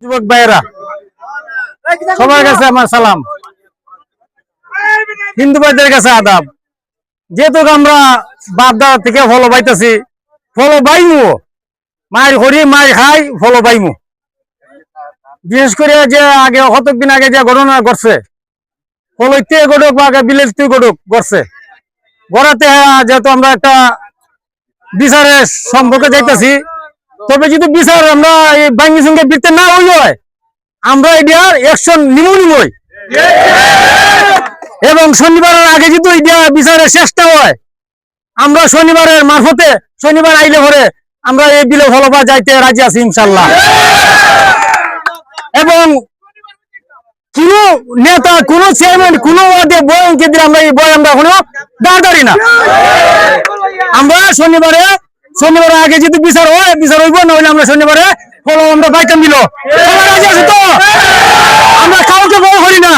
যুবক ভাইয়েরা সবার কাছে আমার সালাম, হিন্দু ভাইদের কাছে আদাব। যেহেতু আমরা বাপ দাদা থেকে ফলো পাইতেছি, ফলো পাইমু, মায়ের করি মায়ের খাই, ফলো পাইমু। বিশেষ করে যে আগে কতদিন আগে যে ঘটনা ঘটছে, ফলইতে গড়ুক বা বিলেতে গড়ুক ঘটছে, গড়াতে যেহেতু আমরা একটা বিচারের সম্পর্কে যাইতেছি, তবে যদি বিচার আমরা এই বাঙ্গি সঙ্গে বিতে না হই হয়, আমরা এটার অ্যাকশন নিমই এবং শনিবারের আগে যদি এটা বিচারের চেষ্টা হয়, আমরা শনিবারের মারফতে শনিবার আইলে পরে আমরা এই বিলে ফলবা যাইতে রাজি আছি ইনশাল্লাহ। এবং কোন নেতা, কোন চেয়ারম্যান, কোন বয়কে দিলে আমরা এই বয় আমরা কোনো দাঁড়াই না। আমরা শনিবারে আগে যদি বিচার হয়, বিচার হইব, না হইলে আমরা শনিবারে ফলো আমরা বাইকাম দিল রাজি আছি তো, আমরা কাউকে বয় করি না।